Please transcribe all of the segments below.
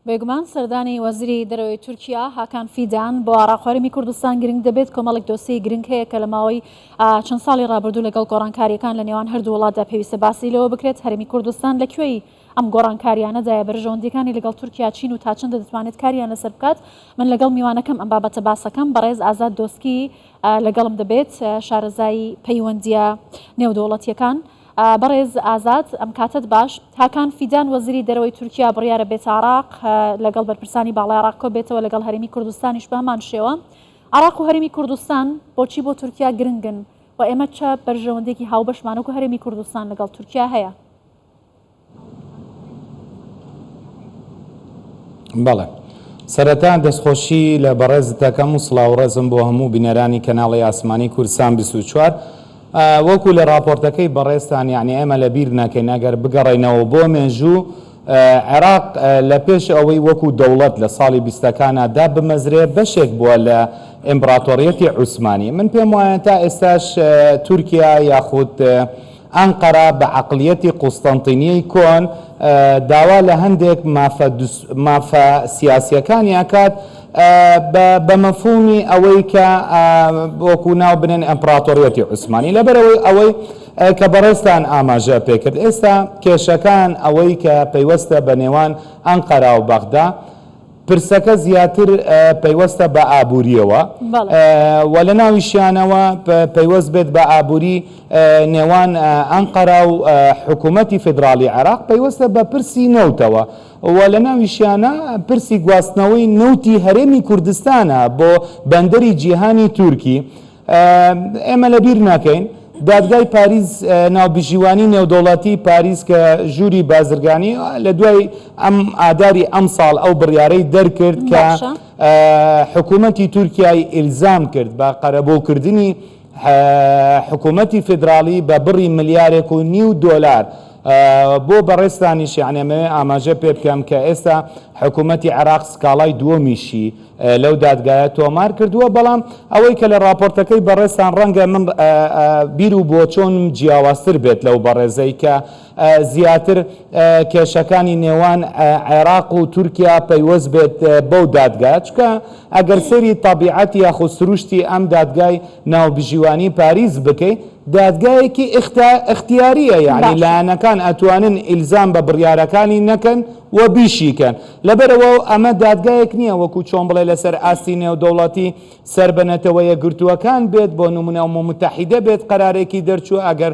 بێگومان سەردانی وەزیری دەرەوەی تورکیا هاکان فیدان بۆ ئاراخوارمی کوردستان گرنگ دەبێت کۆمەڵێک دۆسی گرنگ هەیە کە لە ماوەی چەند ساڵی ڕابردوو لەگەڵ گۆڕانکاریەکان لە نێوان هەردوو وڵاتدا پێویستە باسی لەوە بکرێت هەرێمی کوردستان لەکوێی ئەم گۆڕانکاریانەدایە بەرژەوەندەکانی لەگەڵ تورکیا چین و تا چەندە دەتوانێت کاریان لەسەر بکات. من لەگەڵ میوانەکەم ئەم بابەتە باسەکەم بەڕێز ئازاد دۆسکی لەگەڵم دەبێت شارەزای پەیوەندیە نێودەوڵەتیەکان. بەڕێز ئازاد ئەم کاتت باش هاکان فیدان وەزیری دەرەوەی تورکیا بڕیارە بێت عراق لەگەڵ بەرپرسانی باڵای عراق کۆ بێتەوە لەگەڵ هەرێمی کوردستانیش بە هەمان شێوە. عراق و هەرێمی کوردستان بۆچی بۆ تورکیا گرنگن و ئێمە چە بەرژەوەندێکی هاوبەشمانە و هەرێمی کوردستان لەگەڵ تورکیا هەیە؟ بەڵێ سەرەتا دەستخۆشی لە بەڕێزتەکەم و سڵاو ڕێزم بۆ هەموو بینەرانی کەناڵی ئاسمانی کوردستان 24 وەکو لە راپۆرتەکەی بەڕێستان یعنی ئێمە لە بیر ناکەین ئەگەر بگەڕێنەوە بۆ مێژوو عێراق لە پێش ئەوەی وەکو دەوڵەت لە ساڵی 20ەکاندا بمەزرێ بەشێک بووە لە ئیمپراتۆریەتی عوسمانی. من پێم وایە تا ئێستاش تورکیا یاخود ئەنقەرە بە عەقلیەتی قوستەنتینیەی کۆن داوا لە هەندێک مافە سیاسیەکانی ئەکات بە مەفهومی ئەوەی کە وەکو ناو بنێن ئەمپراتۆریەتی عوسمانی. لەبەرەوەی ئەوەی کە بەڕێستان ئاماژە پێکرد ئێستا کێشەکان ئەوەی کە پەیوەستە بە نێوان ئەنقەرا و بەغدا پرسەکە زیاتر پەیوەستە بە ئابووریەوە و لە ناویشیانەوە پەیوەست بێت بە ئابووری نێوان ئەنقەرا و حکوومەتی فیدراڵی عێراق پەیوەستە بە پرسی نەوتەوە و لە ناویشیانە پرسی گواستنەوەی نەوتی هەرێمی کوردستانە بۆ بەندەری جیهانی تورکی. ئێمە لە بیر ناکەین دادگای پاریز ناوبژیوانی نێودەوڵەتی پاریز کە ژووری بازرگانی لە دوای ئەم ئاداری ئەم ساڵ ئەو بڕیارەی دەرکرد کە حکوومەتی تورکیای ئیلزام کرد بە قەرەبۆکردنی حکوومەتی فیدراڵی بە بڕی $1.5 بۆ بەڕێستانیش یعنێمە ئاماژە پێ بکەم کە ئێستا حکوومەتی عێراق سکاڵای دووەمیشی لەو دادگایە تۆمار کردووە. بەڵام ئەوەی کە لە راپۆرتەکەی بەڕێستان ڕەنگە من بیر و بۆ چۆنم جیاوازتر بێت لەو بەڕێزەی کە زیاتر کێشەکانی نێوان عێراق و تورکیا پەیوەست بێت بەو دادگایە چکە ئەگەر سەری تەبیعەتی یاخود سروشتی ئەم دادگای ناوبژیوانی پاریز بکەیت دادگایەکی اختیاریە یعنی لایەنەکان ئەتوانن ئیلزام بە بڕیارەکانی نەکەن و بیشیکەن. لەبەرەوە ئەمە دادگایەک نییە وەکو چۆن بڵێ لەسەر ئاستی نێودەوڵەتی سەربەنەتەوە یەکگرتووەکان بێت بۆ نمونە متحیدە بێت قەرارێکی دەرچوو ئەگەر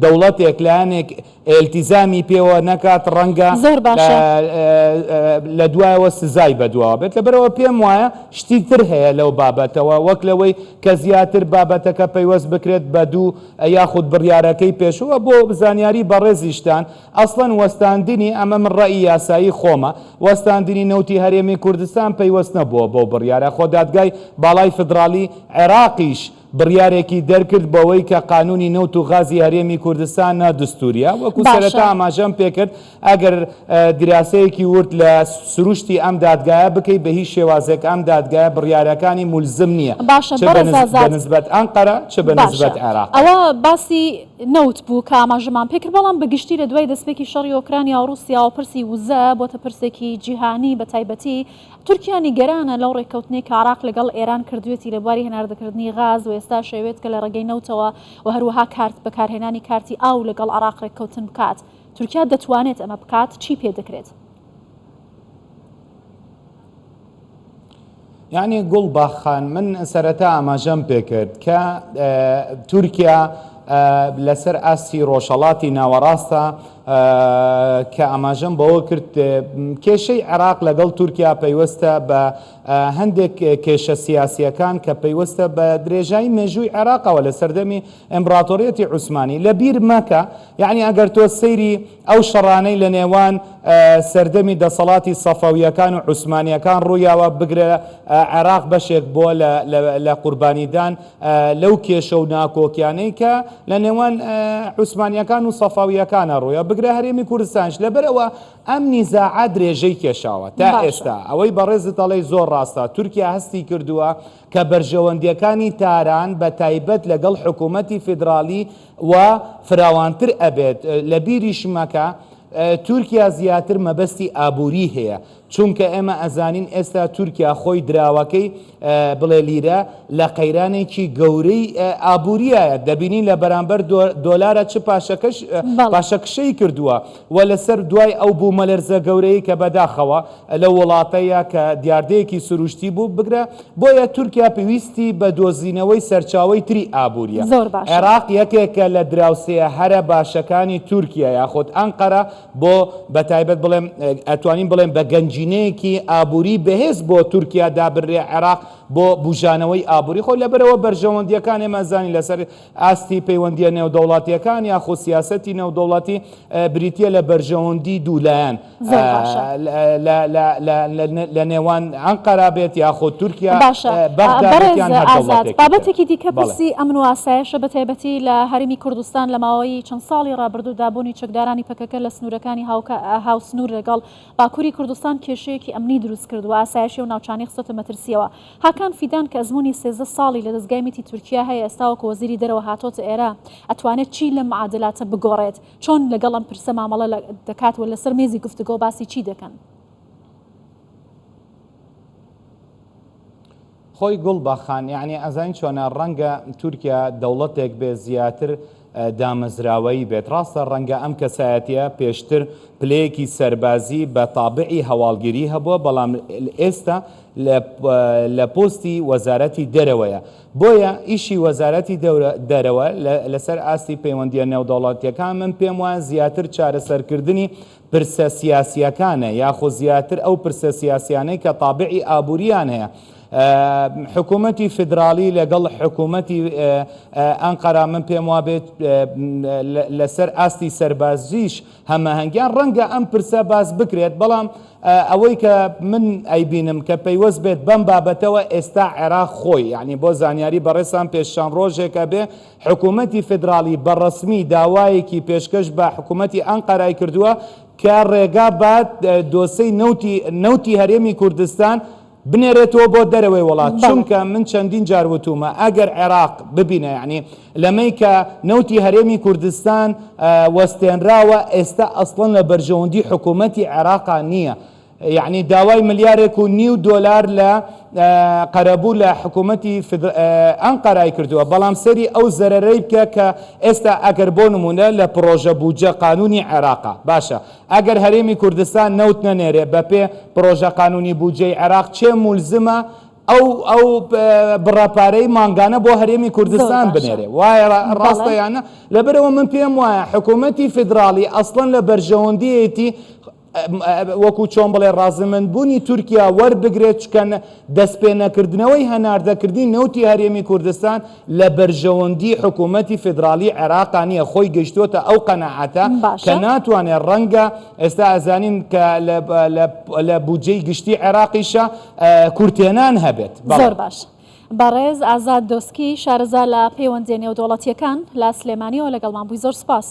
دەوڵەتێک لایەنێک ئیلتیزامی پێوە نەکات ڕەنگە لە دوایەوە سزای بەدواوە بێت. لەبەرەوە پێم وایە شتی تر هەیە لەو بابەتەوە وەک لەوەی کە زیاتر بابەتەکە پەیوەست بکرێت بە دوو یاخود بڕیارەکەی پێشوە بۆ بزانیاری بەڕێزیشتان ئەسڵەن وەستاندنی ئەمە من ڕەئی یاسایی خۆمە وەستاندنی نەوتی هەرێمی کوردستان پەیوەست نەبووە بۆ بڕیارە خۆ دادگای باڵای فیدراڵی عێراقیش بڕیارێکی دەرکرد بەوەی کە قانونی نەوت و غازی هەرێمی کوردستان نەدستوریە وەکو سەرەتا ئاماژەم پێکرد ئەگەر دراسەیەکی ورد لە سروشتی ئەم دادگایە بکەیت بە هیچ شێوازێک ئەم دادگایە بڕیارەکانی مولزم نییە بەنسبەت ئەنقەرە چ بەنسبەت عێراق. ئەوە باسی نەوت بوو کە ئاماژەمان پێکرد بەڵام بەگشتی لە دوای دەستپێکی شەڕی ئۆکرانیا و رووسیا و پرسی وزە بۆتە پرسێکی جیهانی بە تایبەتی تورکیا نیگەرانە لەو ڕێککەوتنی کە عێراق لەگەڵ ئێران کردوێتی لە بواری هێناردەکردنی غاز و ئێستا شەوێت کە لە ڕێگەی نەوتەوە و هەروەها کارت بەکارهێنانی کارتی ئاو لەگەڵ عێراق ڕێککەوتن بکات. تورکیا دەتوانێت ئەمە بکات چی پێ دەکرێت؟ یعنی گوڵ باخان من سەرەتا ئاماژەم پێکرد کە تورکیا لەسەر ئاستی ڕۆژهەڵاتی ناوەڕاستە کە ئاماژەم بەوە کرد کێشەی عێراق لەگەڵ تورکیا پەیوەستە بە هەندێک کێشە سیاسیەکان کە پەیوەستە بە درێژایی مێژووی عێراقەوە لە سەردەمی ئیمپراتۆریەتی عوسمانی. لە بیر مەکە یعنی ئەگەر تۆ سەیری ئەو شەڕانەی لە نێوان سەردەمی دەسەڵاتی سەفەویەکان و عوسمانیەکان ڕوویاوە بگرێ عێراق بەشێک بووە لە قوربانیدان لەو کێشە و ناکۆکیانەی کە لە نێوان عوسمانیەکان و سەفەویەکانە ڕوویە بگرێ هەرێمی کوردستانش. لەبەرەوە ئەم نیزاعە درێژەی کێشاوە تا ئێستا ئەوەی بەڕێزت دەڵێ زۆر ڕاستە تورکیا هەستی کردووە کە بەرژەوەندیەکانی تاران بە تایبەت لەگەڵ حکوومەتی فیدراڵی و فراوانتر ئەبێت. لە بیریش مەکە تورکیا زیاتر مەبەستی ئابووری هەیە چونکە ئێمە ئەزانین ئێستا تورکیا خۆی دراوەکەی بڵێ لیرە لە قەیرانێکی گەورەی ئابووریایە دەبینین لە بەرامبەر دۆلارە چ پاشەکشەی کردووە و لەسەر دوای ئەو بوومەلەرزە گەورەی کە بەداخەوە لە وڵاتەیە کە دیاردەیەکی سروشتی بوو بگرە بۆیە تورکیا پێویستی بە دۆزینەوەی سەرچاوی تری ئابووریە عێراق یەکێکە لە دراوسەیە هەرە باشەکانی تورکیا یاخود ئەنقەرە بۆ بەتایبەت بڵێم ئەتوانین بڵێم بە گەنجینەیەکی ئابووری بەهێز بۆ تورکیا دابڕێ عێراق بۆ بوژانەوەی ئابووری خۆی لەبەرەوە بەرژەوەندیەکان ئێمەزانی لەسەر ئاستی پەیوەندیە نێودەوڵاتیەکان یاخۆ سیاسەتی نێودەوڵاتی بریتە لە بەرژەوەندی دوولایەن لە نێوان ئەنقەرا بێت یاخۆ تورکیا بەغدادیان هەر دەوڵاتێک بابەتێکی دیکە پرسی ئەمن و ئاسایشە بە تایبەتی لە هەرمی کوردستان لە ماوەی چەند ساڵی ڕابردوو دابوونی چەکدارانی پەکەکە لە سنوورەکانی هاوسنوور لەگەڵ باکووری کوردستان کێشەیەکی ئەمنی دروست کردووە ئاسایشی و ناوچانی خستۆتە مەترسیەوە هاکان فیدان کە ئەزمموی 13 ساڵی لە دەستگای میتی تورکیا هەیە ئێستاوەکە وەزیری دەرەوە هاتۆتە ئێرە ئەتوانێت چی لە معادلاتە بگۆڕێت چۆن لەگەڵ ئەم پرسە مامەڵە دەکات و لەسەر مێزی گفتوگۆ باسی چی دەکەن خۆی گوڵ بەخان یعنی ئەزانین چۆنە ڕەنگە تورکیا دەوڵەتێک بێ زیاتر دامەزراوەی بێت ڕاستە ڕەنگە ئەم کەسایەتیە پێشتر پلەیەکی سەربازی بە تابعی هەواڵگیری هەبووە بەڵام ئێستا لە پۆستی وەزارەتی دەرەوەیە بۆیە ئیشی وەزارەتی دەرەوە لەسەر ئاستی پەیوەندیە نێودەوڵاتیەکان من پێم وایە زیاتر چارەسەرکردنی پرسە سیاسیەکانە یاخۆ زیاتر ئەو پرسە سیاسیانەی کە تابعی ئابووریان هەیە حکوومەتی فدرالی لەگەڵ حکوومەتی ئەنقەرا من پێم وابێت لەسەر ئاستی سەربازیش هەمەهەنگیان ڕەنگە ئەم پرسە باز بکرێت بەڵام ئەوەی کە من ئەیبینم کە پەیوەست بێت بەم بابەتەوە ئێستا عێراق خۆی یعنی بۆ زانیاری بەڕێسان پێششان ڕۆژێکە بێ حکوومەتی فدرالی بەڕسمی داوایەکی پێشکەش بە حکوومەتی ئەنقەرای کردووە کە ڕێگا بات دۆسەی نەوتی هەرێمی کوردستان بنێرێتەوە بۆ دەرەوەی وڵات چونکە من چەندین جار وتومە ئەگەر عێراق ببینە یعنی لەمەی کە نەوتی هەرێمی کوردستان وەستێنراوە ئێستا ئەسڵەن لە بەرژەوەندی حکوومەتی عێراقا نییە یعنی داوای $1.5 لە قەرەبوو لە حکوومەتی ئەنقەرای کردووە بەڵام سەری ئەو زەرەرەی بکە کە ئێستا ئەگەر بۆ نمونە لە پرۆژە بوجە قانونی عێراقا باشە ئەگەر هەرێمی کوردستان نەوت نەنێرێ بەپێ پرۆژە قانونی بوجەی عێراق چێ مولزمە ئەو بڕاپارەی مانگانە بۆ هەرێمی کوردستان بنێرێ وایە ڕاستەیانە لەبەرەوە من پێم وایە حکوومەتی فدرالی ئەسڵەن لە بەرژەوەندیەتی وەکو چۆن بڵێ ڕازمەندبوونی تورکیا وەربگرێت چکەن دەستپێنەکردنەوەی هەناردەکردی نەوتی هەرێمی کوردستان لە بەرژەوەندی حکوومەتی فدرالی عێراقا نییە خۆی گەشتوتە ئەو قەنەعەتە کە ناتوانێت ڕەنگە ئێستا ئەزانین کە لە بودجەی گشتی عێراقیشە کورتێنان هەبێت زۆر باش بەڕێز ئازاد دۆسکی شارەزا لە پەیوەندیە نێودەوڵەتیەکان لە سلێمانیەوە لەگەڵمان بووی زۆر سپاس